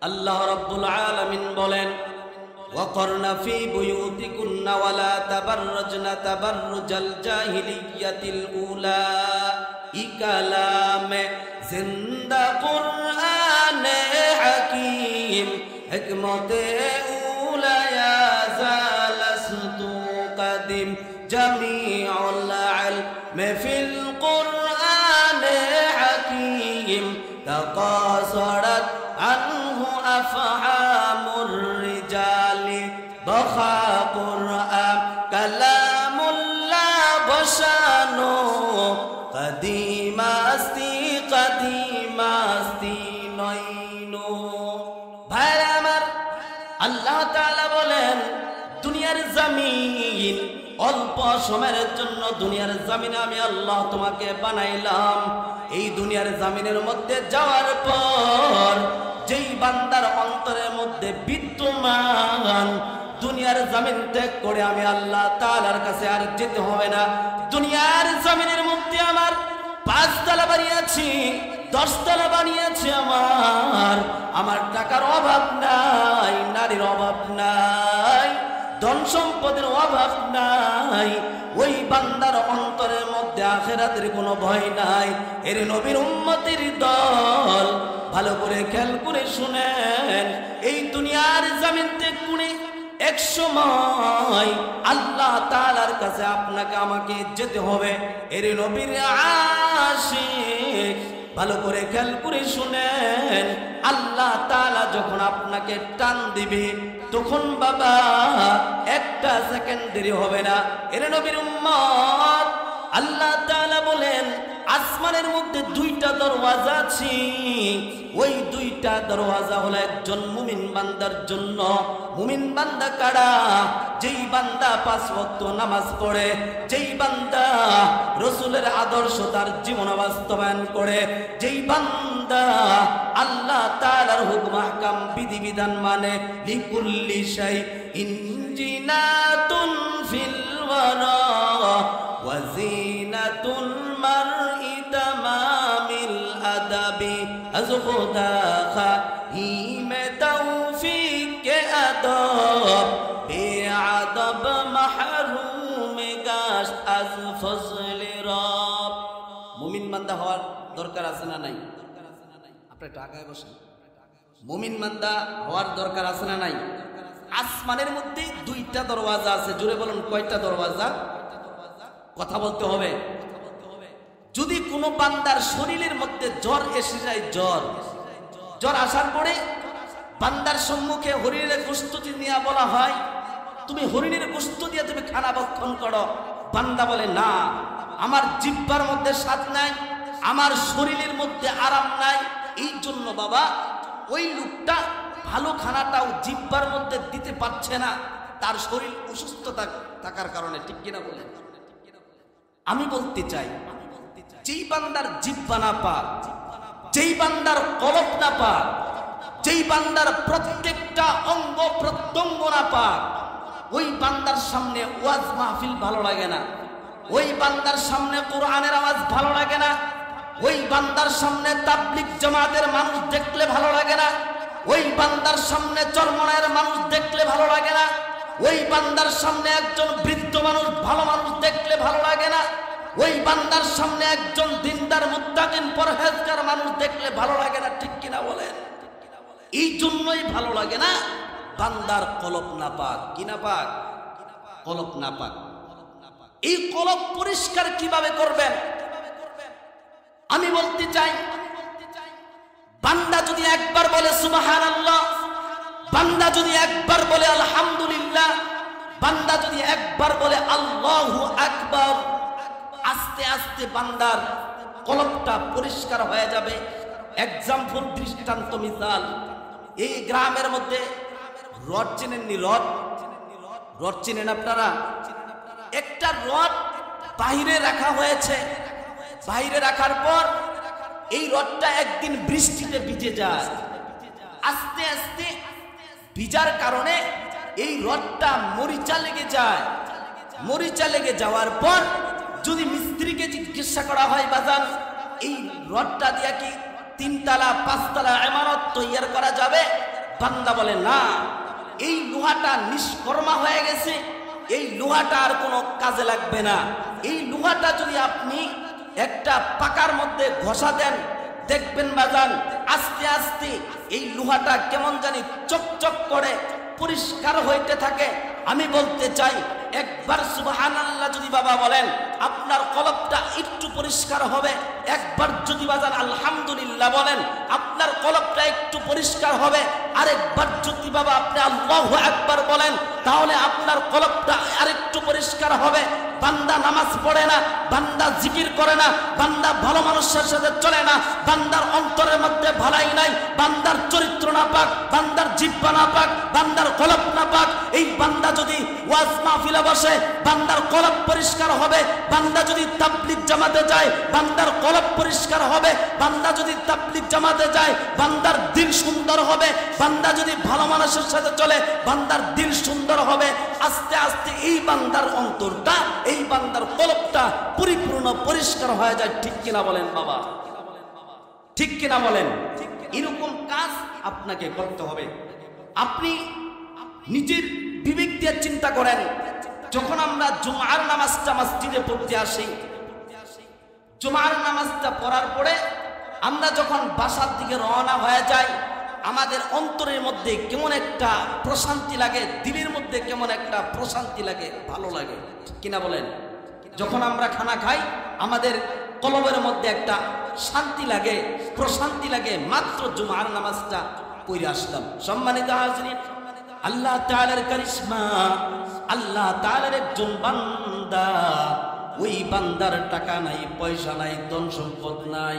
আল্লাহ রাব্বুল আলামিন বলেন, ওয়াকরনা ফি বুয়ুতিকুন্না ওয়ালা তাবাররাজনা তাবাররুজাল জাহিলিয়াতিল উলা। ই কালামে জিন্দা কুরআনে হাকীম হিকমতে উলা ইয়া জালাসতু কাদিম জামিউল ইলমি ফিল কুরআনে হাকীম তাকাসারাত আনহু আফহামুর রিজালি বখা কুরআন কালামুল্লাহ বসানো কদিমাস্তি নয়নো। ভাইরা আমার, আল্লাহ তাআলা বলেন দুনিয়ার জমিন অল্প সময়ের জন্য দুনিয়ার জমিনে আমি আল্লাহ তোমাকে বানাইলাম। এই দুনিয়ার জমিনের মধ্যে যাওয়ার পর যেই বান্দার অন্তরের মধ্যে বিদ্যমান দুনিয়ার জমিন ত্যাগ করে আমি আল্লাহ তাআলার কাছে আর যেতে হবে না। দুনিয়ার জমিনের মধ্যে আমার 5 তলা বানিয়েছি, 10 তলা বানিয়েছি, আমার টাকার অভাব নাই, নারীর অভাব নাই, ধন সম্পদের অভাব নাই। ওই বান্দার অন্তরের মধ্যে আখিরাতের কোনো ভয় নাই। এর নবীর উম্মতের দল, ভালো করে খেয়াল করে শুনেন, এই দুনিয়ার জমিন ত্যাগ করে এক সময় আল্লাহ তাআলার কাছে আপনাকে আমাকে যেতে হবে। এর নবীর আশিক, ভালো করে খেয়াল করে শুনেন, আল্লাহ তাআলা যখন আপনাকে টান দিবে তখন বাবা একটা সেকেন্ড দেরি হবে না। এর নবীর উম্মত, আল্লাহ তাআলা বলেন আসমানের মধ্যে 2টা দরওয়াজা আছে। ওই 2টা দরওয়াজা হলো একজন মুমিন বান্দার জন্য। মুমিন বান্দা কারা? যেই বান্দা 5 ওয়াক্ত নামাজ পড়ে, যেই বান্দা রাসূলের আদর্শ তার জীবনে বাস্তবায়ন করে, যেই বান্দা আল্লাহ তাআলার হুকুম আহকাম বিধিবিধান মানে। লিকুল্লি শাইইন জিনাতুন ফিল ওয়ারা ওয়া জিনাতুল মারই তামামিল আদাবি আজ খুদা খাহিমে তৌফিক কে আদব বেআদব মাহরুম গাশ আজ ফজলে রব। মুমিন বান্দা হওয়ার দরকার আছে না নাই? আপনি টাকায় বসেন। মুমিন বান্দা হওয়ার দরকার আছে না নাই? আসমানের মধ্যে 2টা দরওয়াজা আছে। জোরে বলুন, কয়টা দরওয়াজা? কথা বলতে হবে। যদি কোনো বান্দার শরীরের মধ্যে জ্বর এসে যায়, জ্বর আসার পরে বান্দার সম্মুখে হরিণের গোশত নিয়ে বলা হয়, তুমি হরিণের গোশত দিয়ে তুমি খানা ভক্ষণ করো। বান্দা বলে, না, আমার জিহ্বার মধ্যে স্বাদ নাই, আমার শরীরের মধ্যে আরাম নাই। এই জন্য বাবা ওই লোকটা ভালো খানাটাও জিহ্বার মধ্যে দিতে পারছে না, তার শরীর অসুস্থ থাকার কারণে। ঠিক কিনা বলেন? আমি বলতে চাই, যেই বান্দার জিহ্বা না পাক, যেই বান্দার কলব না পাক, যেই বান্দার প্রত্যেকটা অঙ্গ প্রত্যঙ্গ না পাক, ওই বান্দার সামনে ওয়াজ মাহফিল ভালো লাগে না, ওই বান্দার সামনে কোরআনের আওয়াজ ভালো লাগে না, ওই বান্দার সামনে তাবলীগ জামাতের মানুষ দেখলে ভালো লাগে না, ওই বান্দার সামনে চরমনায়ের মানুষ দেখলে ভালো লাগে না, ওই বান্দার সামনে একজন বৃদ্ধ মানুষ ভালো মানুষ দেখলে ভালো লাগে না, ওই বান্দার সামনে একজন দিনদার মুত্তাকিন পরহেজগার মানুষ দেখলে ভালো লাগে না। ঠিক কিনা বলেন? এই জন্যই ভালো লাগে না, বান্দার কলব না পাক। কি না পাক? কলব না পাক। এই কলব পরিষ্কার কিভাবে করবেন? আমি বলতে চাই, বান্দা যদি একবার বলে সুবহানাল্লাহ, বান্দা যদি একবার বলে আলহামদুলিল্লাহ, বান্দা যদি একবার বলে আল্লাহু আকবার, আস্তে আস্তে বান্দার কলবটা পরিষ্কার হয়ে যাবে। এক্সাম্পল, দৃষ্টান্ত, মিসাল, এই গ্রামের মধ্যে রড চেনেননি? রড চেনেন আপনারা? একটা রড বাহিরে রাখা হয়েছে, বাহিরে রাখার পর এই রডটা একদিন বৃষ্টিতে ভিজে যায়। আস্তে আস্তে ভিজার কারণে এই রডটা মরিচা লেগে যায়। মরিচা লেগে যাওয়ার পর যদি মিস্ত্রিকে জিজ্ঞাসা করা হয়, বাজান এই রডটা দিয়া কি 3 তলা 5 তলা ইমারত তৈরি করা যাবে? বান্দা বলে না, এই লোহাটা নিষ্কর্মা হয়ে গেছে, এই লোহাটা আর কোনো কাজে লাগবে না। এই লোহাটা যদি আপনি একটা পাকার মধ্যে ঘষা দেন, দেখবেন বাজান আস্তে আস্তে এই লোহাটা কেমন জানি চকচক করে পরিষ্কার হইতে থাকে। আমি বলতে চাই, একবার সুবহানাল্লাহ যদি বাবা বলেন, আপনার কলবটা একটু পরিষ্কার হবে। একবার যদি বাজান আলহামদুলিল্লাহ বলেন, আপনার কলবটা একটু পরিষ্কার হবে। আরেকবার যদি বাবা আপনি আল্লাহু আকবার বলেন, তাহলে আপনার কলবটা আরেকটু পরিষ্কার হবে। বান্দা নামাজ পড়ে না, বান্দা জিকির করে না, বান্দা ভালো মানুষের সাথে চলে না, বান্দার অন্তরের মধ্যে ভালাই নাই, বান্দার চরিত্র না পাক, বান্দার জিহ্বা না পাক, বান্দার কলব না পাক। এই বান্দা যদি ওয়াজ মাহফিলে বসে, বান্দার কলব পরিষ্কার হবে। বান্দা যদি তাবলীগ জামাতে যায়, বান্দার কলব পরিষ্কার হবে। বান্দা যদি তাবলীগ জামাতে যায়, বান্দার দিল সুন্দর হবে। বান্দা যদি ভালো মানুষের সাথে চলে, বান্দার দিল সুন্দর হবে। আস্তে আস্তে এই বান্দার অন্তরটা, এই বান্দার কলবটা পরিপূর্ণ পরিষ্কার হয়ে যায়। ঠিক কিনা বলেন বাবা? ঠিক কিনা বলেন? এরকম কাজ আপনাকে করতে হবে। আপনি নিজের বিবেক দিয়ে চিন্তা করেন, যখন আমরা জুমার নামাজটা মসজিদে পড়তে আসি, জুমার নামাজটা পড়ার পরে আমরা যখন বাসার দিকে রওনা হয়ে যাই, আমাদের অন্তরের মধ্যে কেমন একটা প্রশান্তি লাগে, দিলের মধ্যে কেমন একটা প্রশান্তি লাগে, ভালো লাগে। কিনা বলেন? যখন আমরা খানা খাই, আমাদের কলবের মধ্যে একটা শান্তি লাগে, প্রশান্তি লাগে। মাত্র জুমার নামাজটা পড়ে আসলাম। সম্মানিত হাজরিন, আল্লাহ তাআলার কারিশমা, আল্লাহ তাআলার একজন বান্দা, ওই বান্দার টাকা নাই, পয়সা নাই, ধন সম্পদ নাই,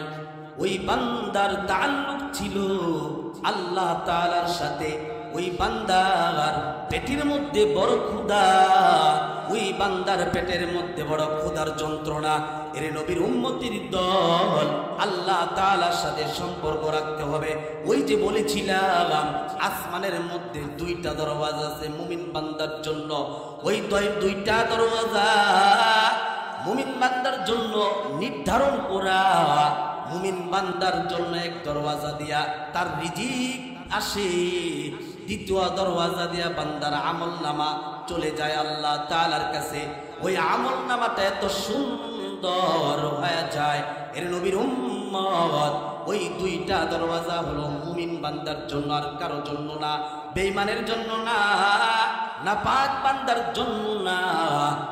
ওই বান্দার তাআল্লুক ছিল আল্লাহ তাআলার সাথে। ওই বান্দার পেটের মধ্যে বড় ক্ষুধা, ওই বান্দার পেটের মধ্যে বড় ক্ষুধার যন্ত্রণা। এর নবীর উম্মতির দল, আল্লাহ তাআলার সাথে সম্পর্ক রাখতে হবে। ওই যে বলেছিলাম, আসমানের মধ্যে দুইটা দরওয়াজা আছে মুমিন বান্দার জন্য। ওই দুইটা দরওয়াজা মুমিন বান্দার জন্য নির্ধারণ করা। মুমিন বান্দার জন্য এক দরওয়াজা দিয়া তার রিজিক আসে, দ্বিতীয় দরওয়াজা দিয়া বান্দার আমলনামা চলে যায় আল্লাহ তাআলার কাছে। ওই আমলনামাটা এত সুন্দর হয়ে যায়। এর নবীর উম্মত, ওই দুইটা দরওয়াজা হলো মুমিন বান্দার জন্য, আর কারো জন্য না। বেঈমানের জন্য না, নাপাক বান্দার জন্য না,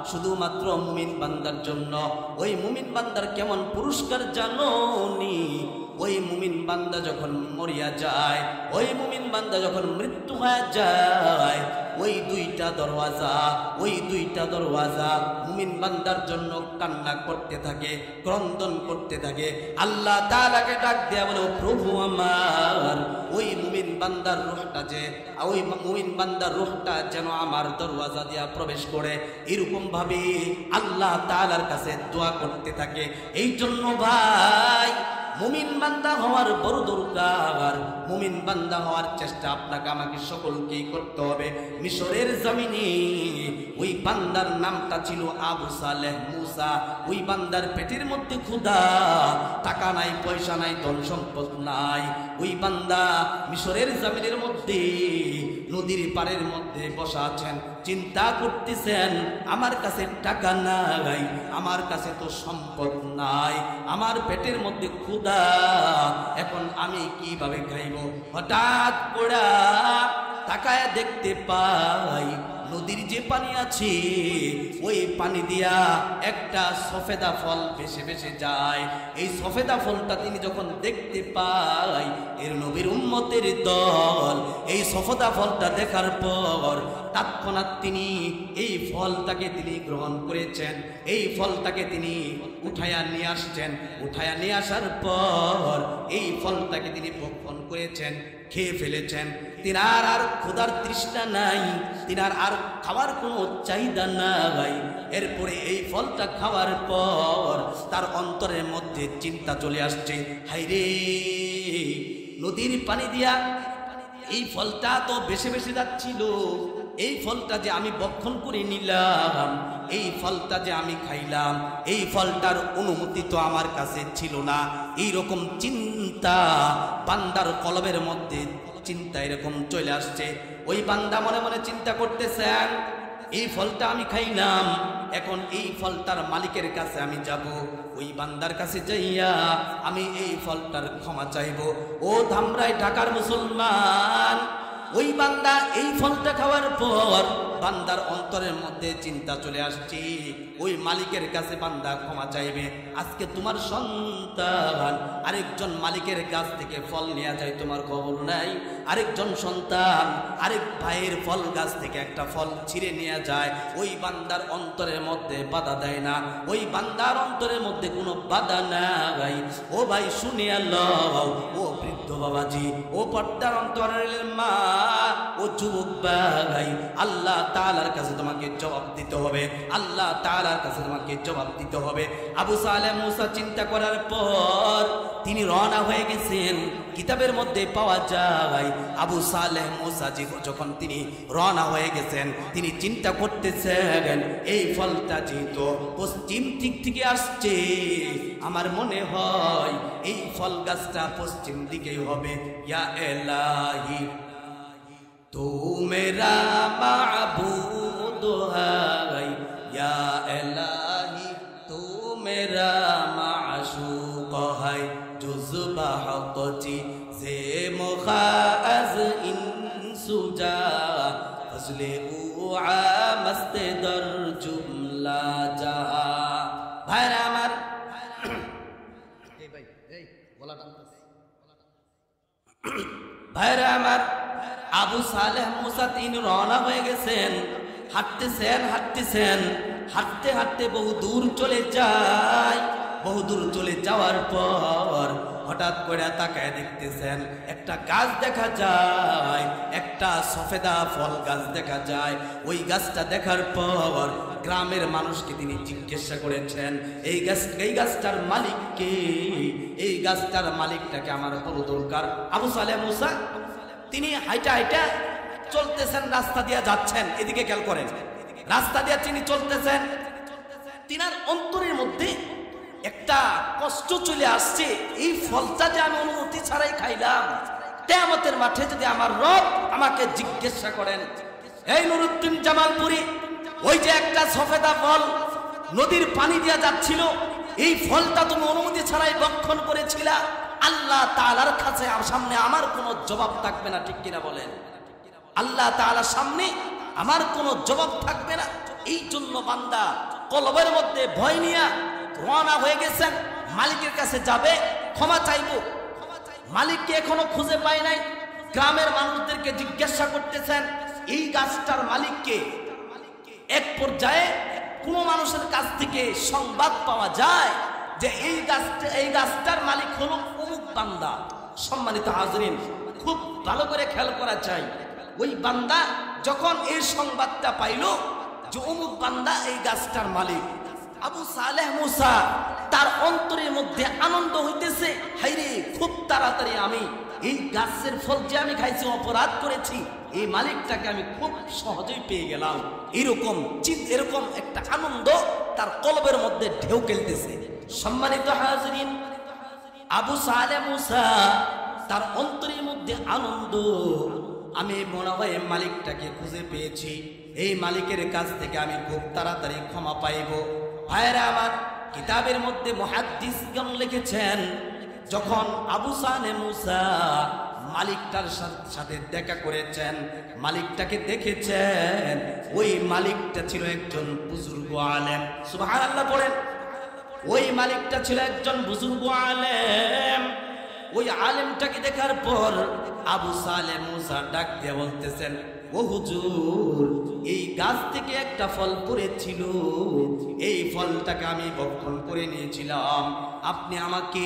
শুধুমাত্র মুমিন বান্দার জন্য। ওই মুমিন বান্দার কেমন পুরস্কার জানোনি? ওই মুমিন বান্দা যখন মরিয়া যায়, ওই মুমিন বান্দা যখন মৃত্যু হয়ে যায়, ওই দুইটা দরওয়াজা মুমিন বান্দার জন্য কান্না করতে থাকে, ক্রন্দন করতে থাকে। আল্লাহ তাআলাকে ডাক দেয়া বলে, প্রভু আমার, ওই মুমিন বান্দার রূহটা ওই মুমিন বান্দার রূহটা যেন আমার দরওয়াজা দিয়া প্রবেশ করে। এরকম ভাবে আল্লাহ তাআলার কাছে দোয়া করতে থাকে। এই জন্য ভাই, মুমিন বান্দা হওয়ার বড় দরকার। মুমিন বান্দা হওয়ার চেষ্টা আপনাকে আমাকে সকলকেই করতে হবে। মিশরের জমিনে ওই বান্দার নামটা ছিল আবু সালেহ মুসা। ওই বান্দার পেটের মধ্যে ক্ষুধা, টাকা নাই, পয়সা নাই, ধন সম্পদ নাই। ওই বান্দা মিশরের জমিনের মধ্যে নদীর পাড়ের মধ্যে বসা আছেন, চিন্তা করতেছেন, আমার কাছে টাকা নাই, আমার কাছে তো সম্পদ নাই, আমার পেটের মধ্যে ক্ষুধা, এখন আমি কিভাবে খাইব? হঠাৎ করে তাকায় দেখতে পাই নদীর যে পানি আছে, ওই পানি দিয়া একটা সফেদা ফল ভেসে ভেসে যায়। এই সফেদা ফলটা তিনি যখন দেখতে পায়, এর নবীর উম্মতের দল এই সফেদা ফলটা দেখার পর তৎক্ষণাৎ তিনি এই ফলটাকে তিনি গ্রহণ করেছেন। এই ফলটাকে তিনি উঠায়া নিয়ে আসছেন। উঠায়া নিয়ে আসার পর এই ফলটাকে তিনি ভক্ষণ করেছেন, খেয়ে ফেলেছেন। তিনার আর ক্ষুধার তৃষ্ণা নাই, তিনার আর খাওয়ার কোনো চাহিদা নাই। এরপরে এই ফলটা খাওয়ার পর তার অন্তরের মধ্যে চিন্তা চলে আসছে, হায়রে, নদীর পানি দিয়া এই ফলটা তো বেশি বেশি যাচ্ছিল, এই ফলটা যে আমি ভক্ষণ করে নিলাম, এই ফলটা যে আমি খাইলাম, এই ফলটার অনুমতি তো আমার কাছে ছিল না। এই রকম চিন্তা বান্দার কলবের মধ্যে চিন্তা এরকম চলে আসছে। ওই বান্দা মনে মনে চিন্তা করতেছেন, এই ফলটা আমি খাইলাম, এখন এই ফলটার মালিকের কাছে আমি যাব, ওই বান্দার কাছে যাইয়া আমি এই ফলটার ক্ষমা চাইব। ও ধামরাই ঢাকার মুসলমান, ওই বান্দা এই ফলটা খাওয়ার পর বান্দার অন্তরের মধ্যে চিন্তা চলে আসছে, ওই মালিকের কাছে বান্দা ক্ষমা চাইবে। আজকে তোমার সন্তান আরেকজন মালিকের কাছ থেকে ফল নেওয়া যায়, তোমার খবর নাই। আরেকজন সন্তান আরেক ভাইয়ের ফল গাছ থেকে একটা ফল ছিঁড়ে নেওয়া যায়, ওই বান্দার অন্তরের মধ্যে বাধা দেয় না, ওই বান্দার অন্তরের মধ্যে কোনো বাধা নাই। ও ভাই শুনে আল্লাহ, ও বৃদ্ধ বাবাজি, ও পর্দার অন্তরের মা, ও যুবক ভাই, আল্লাহ তাআলার কাছে তোমাকে জবাব দিতে হবে, আল্লাহ তাআলার কাছে তোমাকে জবাব দিতে হবে। আবু সালেহ মুসা চিন্তা করার পর তিনি রওনা হয়ে গেছেন। কিতাবের মধ্যে পাওয়া যায় আবু সালেহ মুসা যখন তিনি রওনা হয়ে গেছেন, তিনি চিন্তা করতেছেন এই ফলটা যেহেতু পশ্চিম দিক থেকে আসছে, আমার মনে হয় এই ফল গাছটা পশ্চিম দিকেই হবে। ইয়া ইলাহি তু মেরা মাবুদ হাই, ইয়া ইলাহি তু মেরা মাশুক হাই, জুজবা হকতি সে মুখাজ ইনসুজা ফজলে উআ মস্তে দর জুমলা যা। ভাইরা আমার, এই ভাই এই গলা টানতেছে, ভাইরা আমার, আবু সালেহ মুসা তিনি রওনা হয়ে গেছেন। হাঁটতেছেন হাঁটতেছেন, হাঁটতে হাঁটতে বহু দূর চলে যায়। বহু দূর চলে যাওয়ার পর হঠাৎ করে তাকায় দেখতেছেন একটা গাছ দেখা যায়, একটা সফেদা ফল গাছ দেখা যায়। ওই গাছটা দেখার পর গ্রামের মানুষকে তিনি জিজ্ঞাসা করেছেন, এই গাছটার মালিক কে? এই গাছটার মালিকটাকে আমার বড় দরকার। আবু সালেহ মুসা তিনি হাইটা হাইটা চলতেছেন, রাস্তা দিয়ে যাচ্ছেন। এদিকে খেয়াল করেন, রাস্তা দিয়ে তিনি চলতেছেন, তিনার অন্তরের মধ্যে একটা কষ্ট চলে আসছে, এই ফলটা যে আমি অনুমতি ছাড়াই খাইলাম, কিয়ামতের মাঠে যদি আমার রব আমাকে জিজ্ঞাসা করেন, এই নুরুদ্দিন জামালপুরি, ওই যে একটা সফেদা ফল নদীর পানি দিয়ে যাচ্ছিল, এই ফলটা তুমি অনুমতি ছাড়াই ভক্ষণ করেছিলা, আল্লাহ তাআলার কাছে সামনে আমার কোনো জবাব থাকবে না, ঠিক কিনা বলেন? আল্লাহ তাআলার সামনে আমার কোনো জবাব থাকবে না। এই জন্য বান্দা কলবের মধ্যে ভয় নিয়ে রওনা হয়ে গেছেন, মালিকের কাছে যাবে, ক্ষমা চাইব। মালিককে এখনো খুঁজে পায় নাই। গ্রামের মানুষদেরকে জিজ্ঞাসা করতেছেন এই গাছটার মালিককে। এক পর্যায়ে কোন মানুষের কাছ থেকে সংবাদ পাওয়া যায় যে এই গাছটার মালিক হলো অমুক বান্দা। সম্মানিত হাজরিন, খুব ভালো করে খেয়াল করা চাই, ওই বান্দা যখন এই সংবাদটা পাইল যে অমুক বান্দা এই গাছটার মালিক, আবু সালেহ মুসা তার অন্তরের মধ্যে আনন্দ হইতেছে, হাইরে খুব তাড়াতাড়ি আমি এই গাছের ফল যে আমি খাইছি, অপরাধ করেছি, এই মালিকটাকে আমি খুব সহজেই পেয়ে গেলাম। এরকম একটা আনন্দ তার কলবের মধ্যে ঢেউ খেলতেছে। সম্মানিত হাজরিন, আবু সালেহ মুসা তার অন্তরের মধ্যে আনন্দ, আমি মনে হয় মালিকটাকে খুঁজে পেয়েছি, এই মালিকের কাছ থেকে আমি খুব তাড়াতাড়ি ক্ষমা পাইব। ভাইরা আমার, কিতাবের মধ্যে মুহাদ্দিসগণ লিখেছেন যখন আবু সালেহ মুসা মালিকটার সাথে দেখা করেছেন, মালিকটাকে দেখেছেন, ওই মালিকটা ছিল একজন বুজুর্গ আলেম। সুবহানাল্লাহ পড়েন। ওই মালিকটা ছিল একজন বুজুর্গ আলেম। ওই আলেমটাকে দেখার পর আবু সালেহ মুসা ডাক দিয়ে বলতেছেন, ও হুজুর, এই গাছ থেকে একটা ফল পড়েছিল, এই ফলটাকে আমি ভক্ষণ করে নিয়েছিলাম, আপনি আমাকে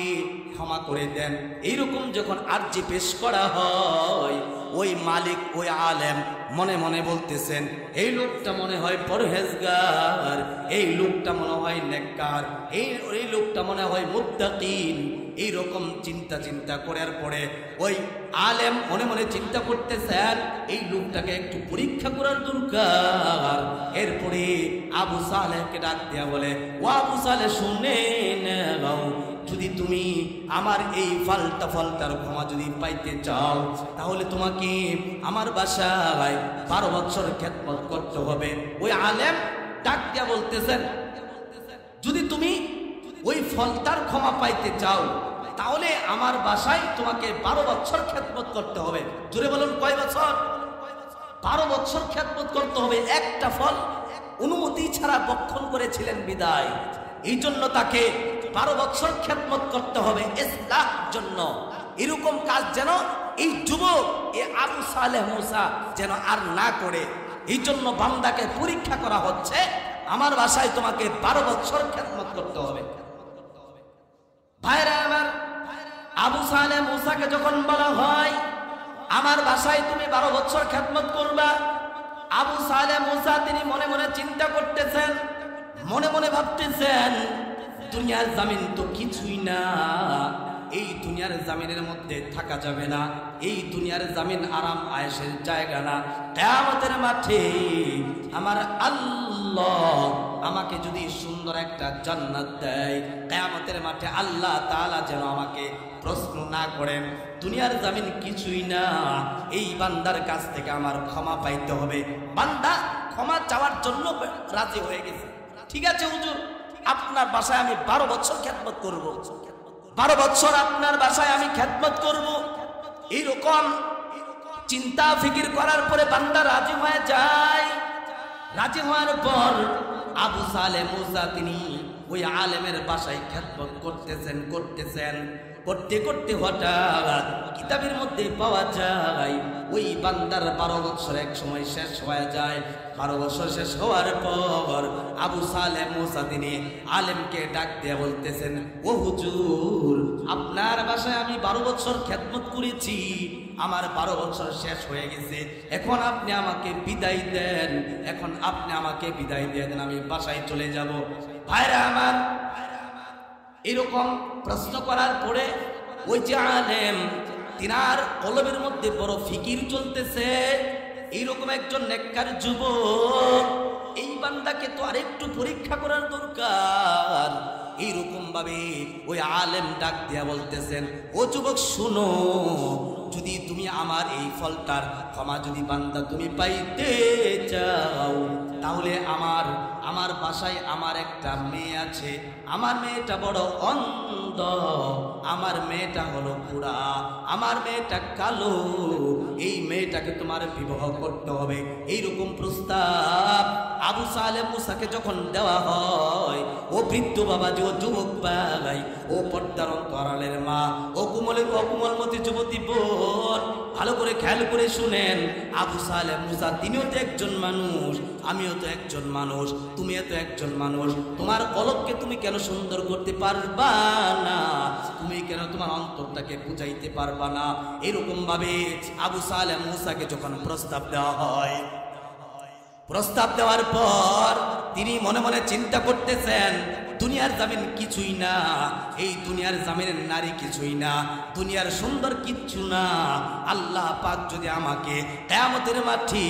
ক্ষমা করে দেন। এইরকম যখন আরজি পেশ করা হয়, ওই মালিক, ওই আলেম মনে মনে বলতেছেন, এই লোকটা মনে হয় পরহেজগার, এই লোকটা মনে হয় নেককার, এই লোকটা মনে হয় মুত্তাকিন। এইরকম চিন্তা করার পরে ওই আলেম মনে মনে চিন্তা করতেছেন, এই লোকটাকে একটু পরীক্ষা করার দরকার। এরপরে আবু সালেহকে ডাক দিয়া বলে, ও আবু সালেহ শুনে নাও, যদি তুমি আমার এই ফাল্টার ক্ষমা যদি পাইতে চাও তাহলে তোমাকে আমার বাসায় 12 বছর খেদমত করতে হবে। ওই আলেম ডাক দিয়া বলতেছেন, যদি তুমি ওই ফলটার ক্ষমা পাইতে চাও তাহলে আমার বাসায় তোমাকে 12 বছর খেদমত করতে হবে। জোরে বলুন, কয় বছর? 12 বছর খেদমত করতে হবে। একটা ফল অনুমতি ছাড়া বক্ষণ করেছিলেন বিদায়, এই জন্য তাকে 12 বছর খেদমত করতে হবে ইসলামের জন্য। এরকম কাজ যেন এই যুবক আবু সালেহ মুসা যেন আর না করে, এই জন্য বান্দাকে পরীক্ষা করা হচ্ছে, আমার বাসায় তোমাকে 12 বছর খেদমত করতে হবে। ভাইরা আমার, আবু সালেহ মুসাকে যখন বলা হয় আমার বাসায় তুমি 12 বছর খেদমত করবা, আবু সালেহ মুসা তিনি মনে মনে চিন্তা করতেছেন, মনে মনে ভাবতেছেন, দুনিয়ার জামিন তো কিছুই না, এই দুনিয়ার জামিনের মধ্যে থাকা যাবে না, এই দুনিয়ার জামিন আরাম আয়েশের জায়গা না। কিয়ামতের মাঠে আমার আল্লাহ আমাকে যদি সুন্দর একটা জান্নাত দেয়, কিয়ামতের মাঠে আল্লাহ তাআলা যেন আমাকে প্রশ্ন না করেন, দুনিয়ার জামিন কিছুই না, এই বান্দার কাছ থেকে আমার ক্ষমা পাইতে হবে। বান্দা ক্ষমা চাওয়ার জন্য রাজি হয়ে গেছে। ঠিক আছে হুজুর, আপনার বাসায় আমি 12 বছর খেদমত করব, 12 বছর আপনার বাসায় আমি খেদমত করব। এইরকম চিন্তা ফিকির করার পরে বান্দা রাজি হয়ে যায়। রাজি হওয়ার পর আবু সালেহ মুসা তিনি ওই আলেমের বাসায় খেদমত করতেছেন। করতে করতে হঠাৎ কিতাবের মধ্যে পাওয়া যায় ওই বান্দার 12 বছর এক সময় শেষ হয়ে যায়। 12 বছর শেষ হওয়ার পর আবু সালেহ মুসা তিনি আলেমকে ডাক দিয়ে বলতেছেন, ও হুজুর, আপনার বাসায় আমি 12 বছর খেদমত করেছি, আমার 12 বছর শেষ হয়ে গেছে, এখন আপনি আমাকে বিদায় দেন, এখন আপনি আমাকে বিদায় দিয়ে দেন, আমি বাসায় চলে যাব। ভাইরা আমার, এরকম প্রশ্ন করার পরে ওই যে আলেম তিনার কলবের মধ্যে বড় ফিকির চলতেছে, এইরকম একজন নেককার যুবক, এই বান্দাকে তো আরেকটু পরীক্ষা করার দরকার। এইরকম ভাবে ওই আলেম ডাক দিয়া বলতেছেন, ও যুবক শুনো, যদি তুমি আমার এই ফলটার ক্ষমা যদি বান্দা তুমি পাইতে চাও তাহলে আমার বাসায় আমার একটা মেয়ে আছে, আমার মেয়েটা বড় অন্ধ, আমার মেয়েটা হলো বুড়া, আমার মেয়েটা কালো, এই মেয়েটাকে তোমার বিবাহ করতে হবে। এইরকম প্রস্তাব আবু সালেহ মুসাকে যখন দেওয়া হয়, ও বৃদ্ধ বাবাজি, ও যুবক ভাই, ও পর্দার অন্তরালের মা, ও কোমলমতি যুবতী বোন, ভালো করে খেয়াল করে শুনেন, আবু সালেহ মুসা তিনিও তো একজন মানুষ, আমিও তো একজন মানুষ, তুমিও তো একজন মানুষ, তোমার কলবকে তুমি কেন সুন্দর করতে পারবা না? তুমি কেন তোমার অন্তরটাকে বুঝাইতে পারবা না? এরকম ভাবে আবু সালেহ মুসাকে যখন প্রস্তাব দেওয়া হয়, প্রস্তাব দেওয়ার পর তিনি মনে মনে চিন্তা করতেছেন, দুনিয়ার জামিন কিছুই না, এই দুনিয়ার জামিনের নারী কিছুই না, দুনিয়ার সুন্দর কিচ্ছু না। আল্লাহ পাক যদি আমাকে কিয়ামতের মাঠে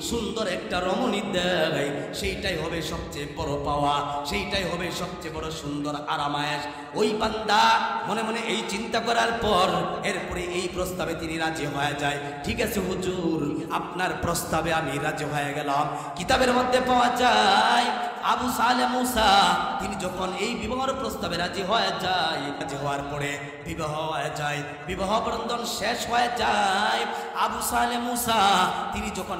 সুন্দর একটা রমণী দেয়, সেইটাই হবে সবচেয়ে বড় পাওয়া, সেইটাই হবে সবচেয়ে বড় সুন্দর আরামায়েশ। ওই বান্দা মনে মনে এই চিন্তা করার পর এরপরে এই প্রস্তাবে তিনি রাজি হয়ে যায়। ঠিক আছে হুজুর, আপনার প্রস্তাবে আমি রাজি হয়ে গেলাম। কিতাবের মধ্যে পাওয়া যায় আবু সালেহ মুসা তিনি যখন এই বিবাহের প্রস্তাবে রাজি হয়ে যায়, রাজি হওয়ার পরে বিবাহ হয়ে যায়, বিবাহ বন্ধন শেষ হয়ে যায়। আবু সালেহ মুসা তিনি যখন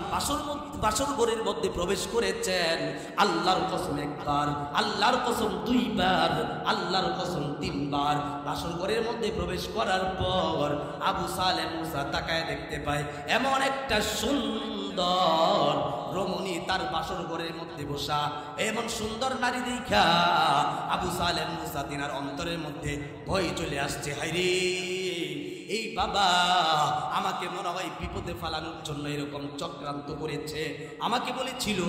বাসর ঘরের মধ্যে প্রবেশ করেছেন, আল্লাহর কসম একবার, আল্লাহর কসম দুইবার, আল্লাহর কসম তিনবার, বাসর ঘরের মধ্যে প্রবেশ করার পর আবু সালেহ মুসা তাকায় দেখতে পায় এমন একটা সুন্দর রমণী তার বাসর ঘরের মধ্যে বসা। এমন সুন্দর নারী দেখা আবু সালেহ মুসা তিনার অন্তরের মধ্যে ভয় চলে আসছে, হায়রে এই বাবা আমাকে মনে হয় বিপদে ফেলানোর জন্য এরকম চক্রান্ত করেছে। আমাকে বলেছিল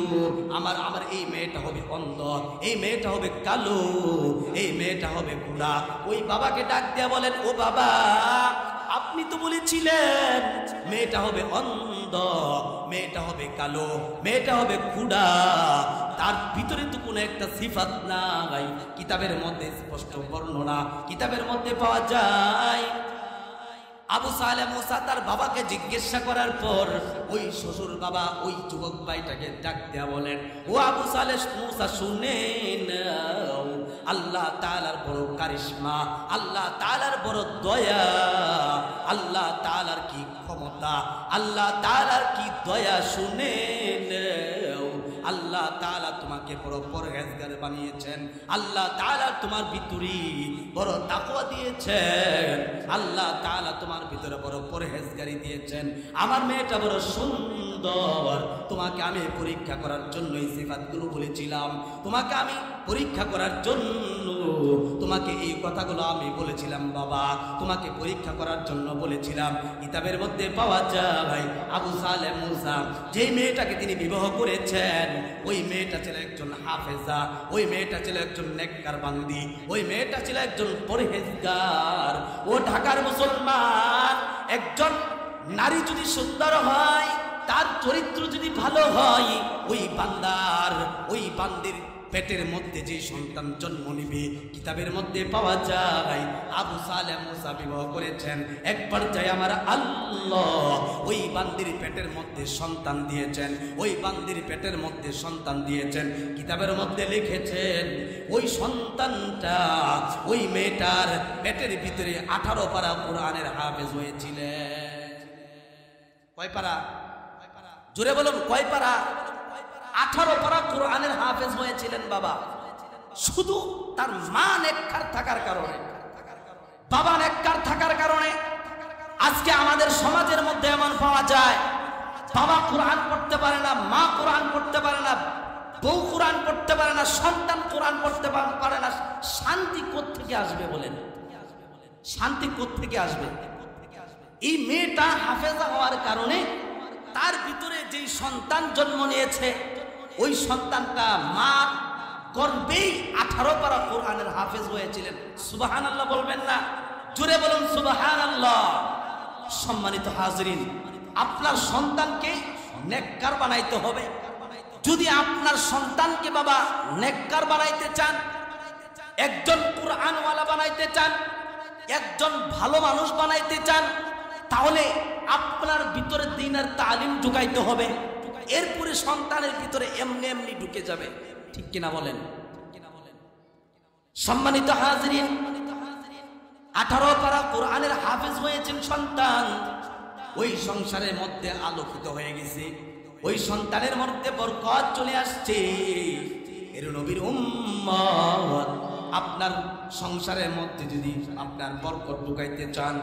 আমার এই মেয়েটা হবে অন্ধ, এই মেয়েটা হবে কালো, এই মেয়েটা হবে বুড়া। ওই বাবাকে ডাক দিয়া বলেন, ও বাবা, আপনি আপনি তো বলেছিলেন মেয়েটা হবে অন্ধ, মেয়েটা হবে কালো, মেয়েটা হবে খুড়া, তার ভিতরে তো কোনো একটা সিফাত নাই। কিতাবের মধ্যে স্পষ্ট বর্ণনা কিতাবের মধ্যে পাওয়া যায়। আবু সালেহ মুসা তার বাবাকে জিজ্ঞাসা করার পর ওই শ্বশুর বাবা ওই যুবক ভাইটাকে ডাক দেয়া বলেন, ও আবু সালেহ মুসা শুনেন, আল্লাহ তাআলার বড় কারিশমা, আল্লাহ তাআলার বড় দয়া, আল্লাহ তাআলার কি ক্ষমতা, আল্লাহ তাআলার কি দয়া শুনেন। আল্লাহ তাআলা তোমাকে বড় পরহেজগার বানিয়েছেন, আল্লাহ তাআলা তোমার ভিতরে বড় তাকওয়া দিয়েছেন, আল্লাহ তাআলা তোমার ভিতরে বড় পরহেজগারি দিয়েছেন। আমার মেয়েটা বড় সুন্দর, তোমাকে আমি পরীক্ষা করার জন্য এই সিফাতগুলো বলেছিলাম, তোমাকে আমি পরীক্ষা করার জন্য তোমাকে এই কথাগুলো আমি বলেছিলাম বাবা, তোমাকে পরীক্ষা করার জন্য বলেছিলাম। কিতাবের মধ্যে পাওয়া যায় আবু সালেহ মুসা যে মেয়েটাকে তিনি বিবাহ করেছেন ওই মেয়েটা ছিল একজন হাফেজা, ওই মেয়েটা ছিল একজন নেককার বান্দি, ওই মেয়েটা ছিল একজন পরহেজগার। ও ঢাকার মুসলমান, একজন নারী যদি সুন্দর হয়, তার চরিত্র যদি ভালো হয়, ওই বান্দার ওই বান্দির পেটের মধ্যে যে সন্তান জন্ম নিবে কিতাবের মধ্যে পাওয়া যায় আবু সালেহ মুসা বিবাহ করেছেন। একবার যাই আমার আল্লাহ ওই বান্দির পেটের মধ্যে সন্তান দিয়েছেন, ওই বান্দির পেটের মধ্যে সন্তান দিয়েছেন। কিতাবের মধ্যে লিখেছেন ওই সন্তানটা ওই মেয়েটার পেটের ভিতরে 18 পারা কোরআনের হাফেজ হয়েছিলেন। কয় পারা? জোরে বলুন, কয় পারা? 18 পারা কোরআনের হাফেজ হয়েছিলেন বাবা। শুধু তার মা নেককার থাকার কারণে, বাবা নেককার থাকার কারণে আজকে আমাদের সমাজের মধ্যে এমন পাওয়া যায় বাবা কোরআন পড়তে পারে না, মা কোরআন পড়তে পারে না, বউ কোরআন পড়তে পারে না, সন্তান কোরআন পড়তে পারে না। শান্তি কোত্থেকে আসবে বলেন? শান্তি কোত্থেকে আসবে? এই মেয়েটা হাফেজা হওয়ার কারণে তার ভিতরে যেই সন্তান জন্ম নিয়েছে ওই সন্তানটা মা গর্ভেই 18 পারা কোরআনের হাফেজ হয়েছিলেন। সুবহানাল্লাহ বলবেন না? জোরে বলুন সুবহানাল্লাহ। সম্মানিত হাজরিন, আপনার সন্তানকে নেককার বানাইতে হবে। যদি আপনার সন্তানকে বাবা নেককার বানাইতে চান, একজন কোরআনওয়ালা বানাইতে চান, একজন ভালো মানুষ বানাইতে চান, তাহলে আপনার ভিতরে দ্বীনের তালিম ঢুকাইতে হবে। এরপরে সন্তানের ভিতরে এমনি এমনি ঢুকে যাবে। ঠিক কিনা বলেন? সম্মানিত হাজরিন, 18 পারা কোরআনের হাফেজ হয়েছেন সন্তান, ওই সংসারের মধ্যে আলোকিত হয়ে গেছে, ওই সন্তানের মধ্যে বরকত চলে আসছে। এর নবীর উম্মত, আপনার সংসারের মধ্যে যদি আপনার বরকত ঢুকাইতে চান,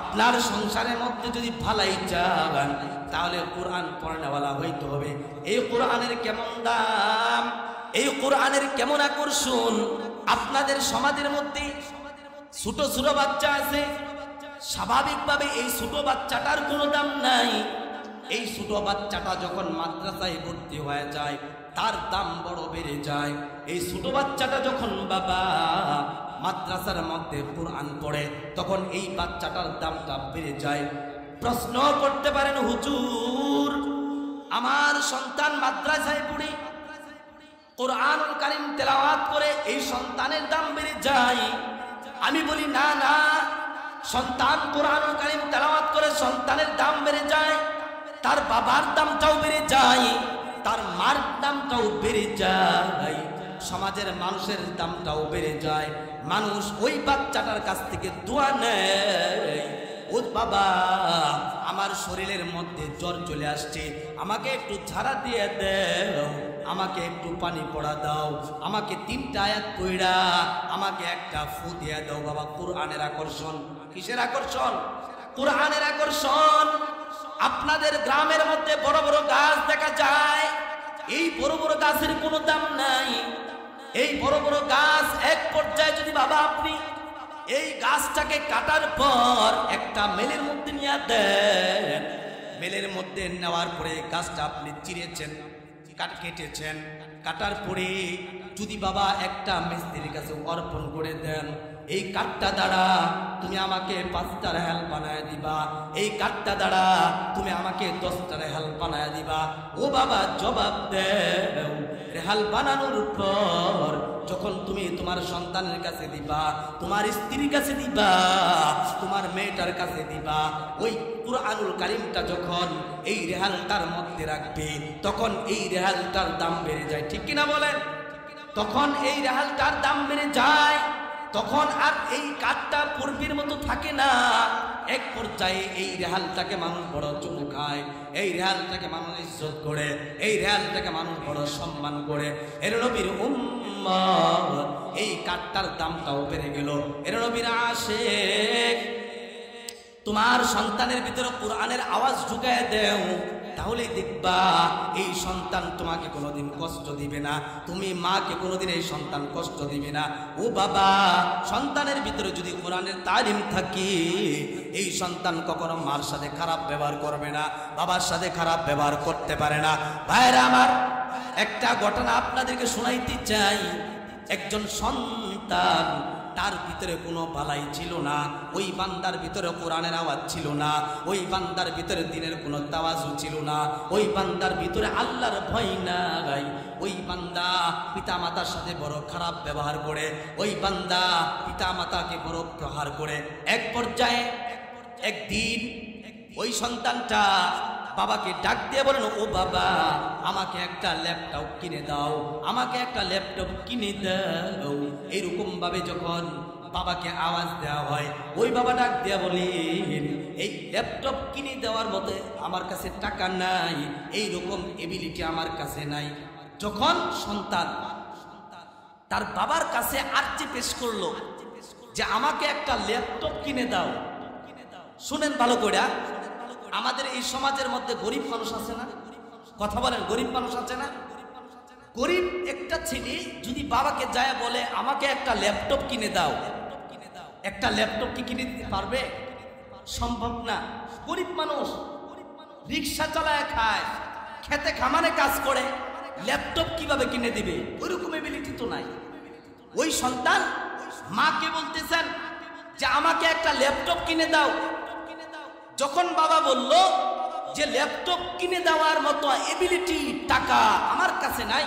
আপনার সংসারের মধ্যে যদি ভালাই চান, তাহলে কোরআন পড়নেওয়ালা হইতে হবে। এই কোরআনের কেমন দাম, এই কোরআনের কেমন আকর্ষণ। আপনাদের সমাজের মধ্যে ছোট ছোট বাচ্চা আছে, স্বাভাবিকভাবে এই ছোট বাচ্চাটার কোনো দাম নাই। এই ছোট বাচ্চাটা যখন মাদ্রাসায় ভর্তি হয়ে যায় তার দাম বড় বেড়ে যায়। এই ছোট বাচ্চাটা যখন বাবা মাদ্রাসার মধ্যে কোরআন পড়ে তখন এই বাচ্চাটার দামটা বেড়ে যায়। প্রশ্ন করতে পারেন, হুজুর আমার সন্তান মাদ্রাসায় পড়ে কোরআনুল কারীম তেলাওয়াত করে এই সন্তানের দাম বেড়ে যায়? আমি বলি না না, সন্তান কোরআনুল কারীম তেলাওয়াত করে সন্তানের দাম বেড়ে যায়, তার বাবার দামটাও বেড়ে যায়, তার মার দামটাও বেড়ে যায়, সমাজের মানুষের দামটাও বেড়ে যায়। মানুষ ওই বাচ্চাটার কাছ থেকে দোয়া নেয়, ও বাবা আমার শরীরের মধ্যে জ্বর চলে আসছে, আমাকে একটু ঝাড়া দিয়ে দাও, আমাকে একটু পানি পড়া দাও, আমাকে 3টা আয়াত পড়া আমাকে একটা ফু দিয়ে দাও। বাবা কোরআনের আকর্ষণ। কিসের আকর্ষণ? কোরআনের আকর্ষণ। আপনাদের গ্রামের মধ্যে বড় বড় গাছ দেখা যায়, এই বড় বড় গাছের কোনো দাম নাই। এই বড় বড় গাছ এক পর্যায়ে যদি বাবা আপনি এই গাছটাকে কাটার পর একটা মেলের মধ্যে নিয়ে দেন, মেলের মধ্যে নেওয়ার পরে গাছটা আপনি চিরেছেন, কেটেছেন, কাটার পরে যদি বাবা একটা মিস্ত্রির কাছে অর্পণ করে দেন, এই কাঠটা দ্বারা তুমি আমাকে 5টা রেহাল বানায় দিবা, এই কাঠটা দ্বারা তুমি আমাকে 10টা রেহাল বানায় দিবা। ও বাবা জবাব দেও, রেহাল বানানোর পর যখন তুমি তোমার সন্তানের কাছে দিবা, তোমার স্ত্রীর কাছে দিবা, তোমার মেয়েটার কাছে দিবা, ওই কুরআনুল কারীমটা যখন এই রেহালটার মধ্যে রাখবে তখন এই রেহালটার দাম বেড়ে যায়। ঠিক কিনা বলেন? তখন এই রেহালটার দাম বেড়ে যায়, তখন আর এই কাঠটা পূর্বের মতো থাকে না। এক পর্যায়ে এই রেহালটাকে মানুষ বড় চুমু খায়, এই রেহালটাকে মানুষ ইজ্জত করে, এই রেহালটাকে মানুষ বড় সম্মান করে। এর নবীর উম্মত এই কাঠটার দামটাও বেড়ে গেল। এর নবীর আশিক, তোমার সন্তানের ভিতরে কোরআনের আওয়াজ ঢুকায় দেও, তাহলে দেখবা এই সন্তান তোমাকে কোনোদিন কষ্ট দিবে না, তুমি মাকে কোনোদিন এই সন্তান কষ্ট দিবে না। ও বাবা, সন্তানের ভিতরে যদি কোরআনের তালিম থাকে, এই সন্তান কখনো মার সাথে খারাপ ব্যবহার করবে না, বাবার সাথে খারাপ ব্যবহার করতে পারে না। ভাইরা আমার, একটা ঘটনা আপনাদেরকে শোনাইতে চাই। একজন সন্তান, তার ভিতরে কোনো বালাই ছিল না, ওই বান্দার ভিতরে কোরআনের আওয়াজ ছিল না, ওই বান্দার ভিতরে দ্বীনের কোনো তাওয়াজু ছিল না, ওই বান্দার ভিতরে আল্লাহর ভয় নাই। ওই বান্দা পিতা মাতার সাথে বড় খারাপ ব্যবহার করে, ওই বান্দা পিতা মাতাকে বড় প্রহার করে। এক পর্যায়ে একদিন ওই সন্তানটা বাবাকে ডাক দিয়ে বলেন, ও বাবা, আমাকে একটা ল্যাপটপ কিনে দাও, আমাকে একটা ল্যাপটপ কিনে দাও। এইরকম ভাবে যখন বাবাকে আওয়াজ দেওয়া হয়, ওই বাবা ডাক দেয়া বলেন, এই ল্যাপটপ কিনে দেওয়ার মতো আমার কাছে টাকা নাই, এইরকম এবিলিটি আমার কাছে নাই। যখন সন্তান তার বাবার কাছে আর্জি পেশ করলো যে আমাকে একটা ল্যাপটপ কিনে দাও, শুনেন ভালো করে, আমাদের এই সমাজের মধ্যে গরিব মানুষ আছে না? কথা বলেন, গরিব মানুষ আছে না? গরিব একটা ছেলে যদি বাবাকে যায় বলে আমাকে একটা ল্যাপটপ কিনে দাও, একটা ল্যাপটপ কি কিনে দিতে পারবে? সম্ভব না। গরিব মানুষ রিক্সা চালায় খায়, খেতে খামারে কাজ করে, ল্যাপটপ কিভাবে কিনে দিবে? ওইরকম এবিলিটি তো নাই। ওই সন্তান মাকে বলতেছেন যে আমাকে একটা ল্যাপটপ কিনে দাও। যখন বাবা বলল যে ল্যাপটপ কিনে দেওয়ার মতো এবিলিটি, টাকা আমার কাছে নাই,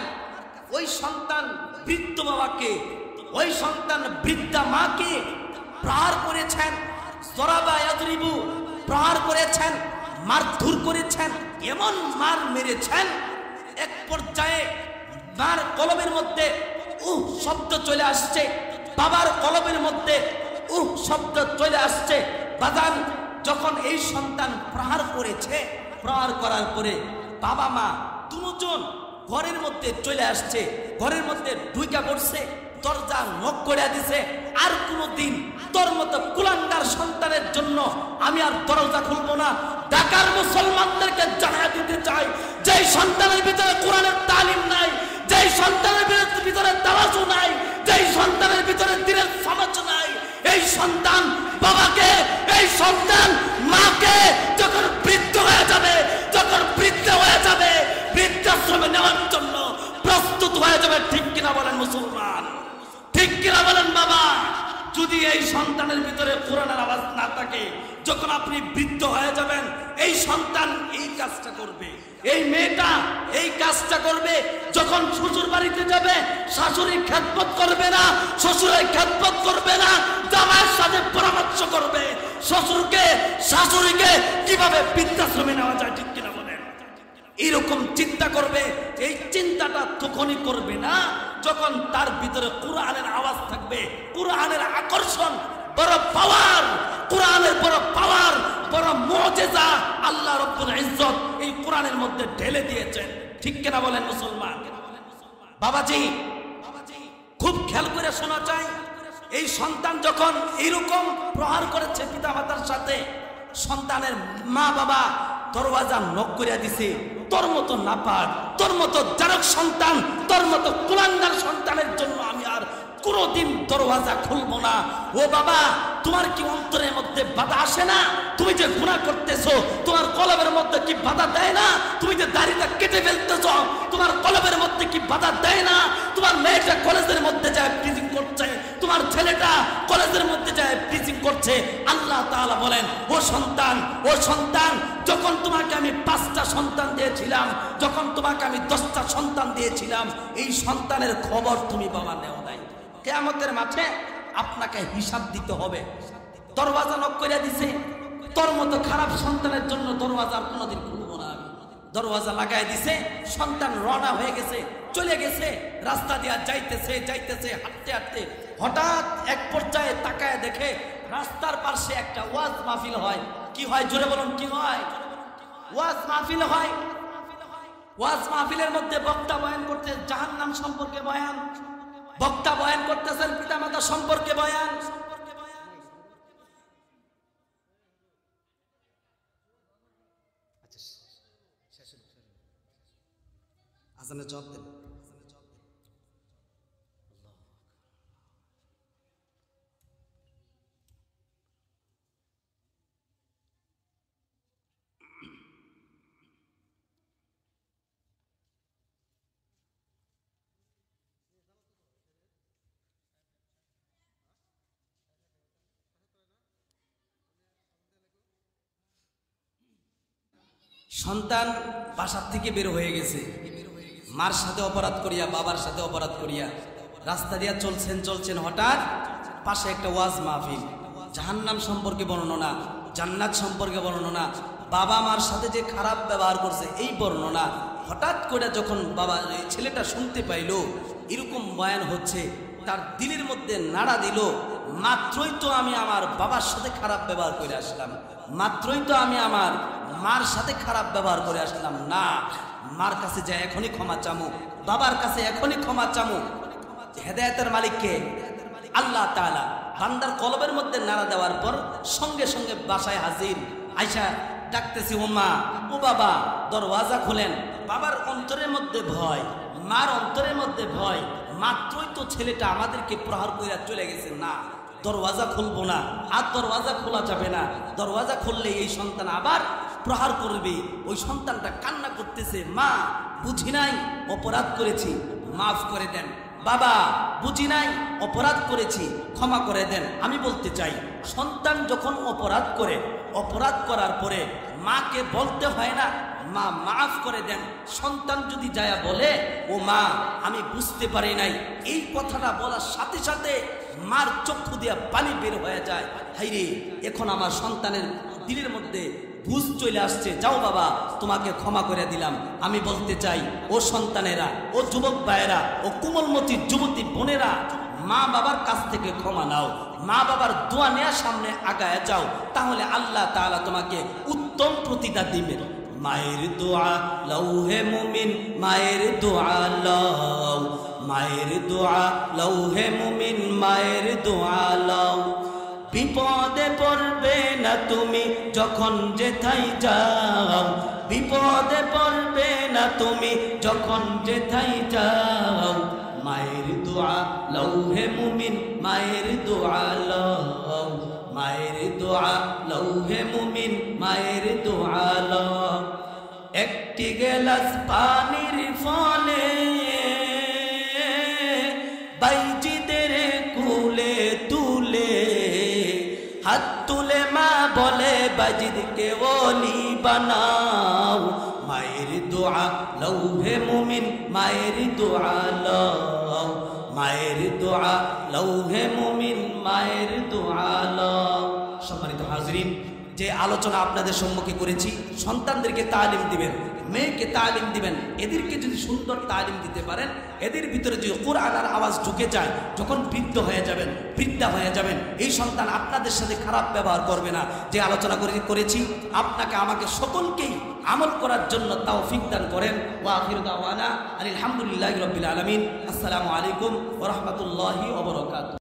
ওই সন্তান বৃদ্ধ বাবাকে, ওই সন্তান বৃদ্ধা মাকে প্রহার করেছেন, জরাবা ইয়াদরিবু, প্রহার করেছেন, মারধর করেছেন, এমন মার মেরেছেন, এক পর্যায়ে মার কলবের মধ্যে শব্দ চলে আসছে, বাবার কলবের মধ্যে শব্দ চলে আসছে। বাজান, যখন এই সন্তান প্রহার করেছে, প্রহার করার পরে বাবা মা দুজন ঘরের মধ্যে চলে আসছে, ঘরের মধ্যে ঢুইকা পড়ছে, দরজা নক করে দিছে, আর কোনদিন তোর মতো কুলাঙ্গার সন্তানের জন্য আমি আর দরজা খুলবো না। ঢাকার মুসলমানদেরকে জানিয়ে দিতে চাই, যেই সন্তানের ভিতরে কোরআনের তালিম নাই, যেই সন্তানের ভিতরে তাওয়াজু নাই, যেই সন্তানের ভিতরে দ্বীনের সমাজ নাই, এই সন্তান বাবাকে, এই সন্তান মাকে যখন বৃদ্ধ হয়ে যাবে, যখন বৃদ্ধ হয়ে যাবে, বৃদ্ধাশ্রমে নেওয়ার জন্য প্রস্তুত হয়ে যাবে। ঠিক কিনা বলেন মুসলমান? ঠিক কিনা বলেন বাবা? যদি এই সন্তানের ভিতরে কোরআনের আওয়াজ না থাকে, যখন আপনি বৃদ্ধ হয়ে যাবেন, এই সন্তান এই কাজটা করবে, এই মেয়েটা এই কাজটা করবে। যখন শ্বশুর বাড়িতে যাবে, শাশুড়ির খেদমত করবে না, শ্বশুরের খেদমত করবে না, জামাইয়ের সাথে পরামর্শ করবে শ্বশুরকে, শাশুড়িকে কিভাবে বৃদ্ধাশ্রমে নেওয়া যায়। ঠিক কিনা বলেন? এইরকম চিন্তা করবে। এই চিন্তাটা তখনই করবে না যখন তার ভিতরে কোরআনের আওয়াজ থাকবে, কোরআনের আকর্ষণ, বড় পাওয়ার, কোরআনের বড় পাওয়ার, বড় মুজিজা আল্লাহ রাব্বুল ইজ্জত এই কোরআনের মধ্যে ঢেলে দিয়েছেন। ঠিক কিনা বলেন মুসলমান? বাবাজি, খুব খেয়াল করে শোনা চাই, এই সন্তান যখন এইরকম প্রহার করেছে পিতা মাতার সাথে, সন্তানের মা বাবা দরওয়াজা নক করে দিছে, তোর মতো নাপাক, তোর মতো জারক সন্তান, তোর মতো কুলাঙ্গার সন্তানের জন্য আমি আর কোনদিন দরওয়াজা খুলবো না। ও বাবা, তোমার কি অন্তরের মধ্যে বাধা আসে না? তুমি যে গুনাহ করতেছো, তোমার কলবের মধ্যে কি বাধা দেয় না? তুমি যে দাড়িটা কেটে ফেলতেছো, তোমার কলবের মধ্যে কি বাধা দেয় না? তোমার মেয়েটা কলেজের মধ্যে যায় টিচিং করছে, তোমার ছেলেটা কলেজের মধ্যে যায় প্রিচিং করছে, আল্লাহ তাআলা বলেন, ও সন্তান, যখন তোমাকে আমি 5টা সন্তান দিয়েছিলাম, যখন তোমাকে আমি 10টা সন্তান দিয়েছিলাম, এই সন্তানের খবর তুমি বাবা নেও নাই। কিয়ামতের মাঠে আপনাকে হিসাব দিতে হবে। দরওয়াজা নক করে দিছে, তোর মতো খারাপ সন্তানের জন্য দরওয়াজা কোনোদিন খুলবো না আমি। দরওয়াজা লাগাই দিছে, সন্তান রওনা হয়ে গেছে, চলে গেছে, রাস্তা দিয়া যাইতেছে হাঁটতে হঠাৎ এক পর্যায়ে তাকায় দেখে রাস্তার পাশে একটা ওয়াজ মাহফিল হয়। কি হয় জোরে বলুন, কি হয়? ওয়াজ মাহফিল হয়। ওয়াজ মাহফিলের মধ্যে বক্তা বয়ান করতে জাহান্নাম সম্পর্কে বয়ান, বক্তা বয়ান করতেছেন পিতামাতা সম্পর্কে বয়ান। আজানের জবাব দেন। সন্তান বাসার থেকে বের হয়ে গেছে, মার সাথে অপরাধ করিয়া, বাবার সাথে অপরাধ করিয়া রাস্তা দিয়া চলছেন, হঠাৎ পাশে একটা ওয়াজ মাহফিল, জাহান্নাম সম্পর্কে বর্ণনা, জান্নাত সম্পর্কে বর্ণনা, বাবা মার সাথে যে খারাপ ব্যবহার করছে এই বর্ণনা। হঠাৎ করে যখন বাবা ছেলেটা শুনতে পাইল এরকম বয়ান হচ্ছে, তার দিলের মধ্যে নাড়া দিল, মাত্রই তো আমি আমার বাবার সাথে খারাপ ব্যবহার করে আসলাম, মাত্রই তো আমি আমার মার সাথে খারাপ ব্যবহার করে আসলাম, না, মার কাছে যায় এখনই ক্ষমা চামু, বাবার কাছে এখনই ক্ষমা চামু। হেদায়েতের মালিককে আল্লাহ তাআলা বান্দার কলবের মধ্যে নাড়া দেওয়ার পর সঙ্গে সঙ্গে বাসায় হাজির। আয়সা ডাকতেছি, ও মা, ও বাবা, দরওয়াজা খোলেন। বাবার অন্তরের মধ্যে ভয়, মার অন্তরের মধ্যে ভয়, মাত্রই তো ছেলেটা আমাদেরকে প্রহার করে চলে গেছে, না, দরওয়াজা খুলবো না, আর দরওয়াজা খোলা যাবে না, দরওয়াজা খুললে এই সন্তান আবার প্রহার করবে। ওই সন্তানটা কান্না করতেছে, মা বুঝি নাই অপরাধ করেছি, মাফ করে দেন, বাবা বুঝি নাই অপরাধ করেছি, ক্ষমা করে দেন। আমি বলতে চাই, সন্তান যখন অপরাধ করে, অপরাধ করার পরে মাকে বলতে হয় না মা মাফ করে দেন। সন্তান যদি যায় বলে, ও মা আমি বুঝতে পারি নাই, এই কথাটা বলার সাথে সাথে মার চক্ষু দিয়া পানি বের হয়ে যায়, হাইরে এখন আমার সন্তানের দিলের মধ্যে বুঝ চলে আসছে, যাও বাবা তোমাকে ক্ষমা করে দিলাম। আমি বলতে চাই, ও সন্তানেরা, ও যুবক ভাইয়েরা, ও কোমলমতি যুবতী বোনেরা, মা বাবার কাছ থেকে ক্ষমা নাও, মা বাবার দোয়া নেওয়ার সামনে আগায় যাও, তাহলে আল্লাহ তাআলা তোমাকে উত্তম প্রতিদান দিবেন। মায়ের দোয়া লও হে মুমিন, মায়ের দোয়া লও, মায়ের দোয়া লও হে মুমিন, মায়ের দোয়া লও। বিপদে পড়বে না তুমি যখন যেথাই যাও, বিপদে পড়বে না তুমি যখন যেথাই যাও। মায়ের দোয়া লও হে মুমিন, মায়ের দোয়া লও, মায়ের দোয়া লও হে মুমিন, মায়ের দোয়া লও। একটি গেলাস পানির ফলে বাইজিদের কুলে তুলে, হাত তুলে মা বলে বাইজিদকে ওলি বানাও। মায়ের দোয়া লও হে মুমিন, মায়ের দোয়া লও, মায়ের দোয়া লও হে মুমিন, মায়ের দোয়া লও। সম্মানিত হাজরিন, যে আলোচনা আপনাদের সম্মুখে করেছি, সন্তানদেরকে তালিম দিবেন, মেয়েকে তালিম দিবেন, এদেরকে যদি সুন্দর তালিম দিতে পারেন, এদের ভিতরে যদি কোরআনের আওয়াজ ঢুকে যায়, যখন বৃদ্ধ হয়ে যাবেন, বৃদ্ধা হয়ে যাবেন, এই সন্তান আপনাদের সাথে খারাপ ব্যবহার করবে না। যে আলোচনা করেছি, আপনাকে আমাকে সকলকেই আমল করার জন্য তৌফিক দান করেন। ওয়া আখিরু দাওয়ানা আলহামদুলিল্লাহি রাব্বিল আলামিন। আসসালামু আলাইকুম ওয়া রাহমাতুল্লাহি ওয়া বারাকাতুহু।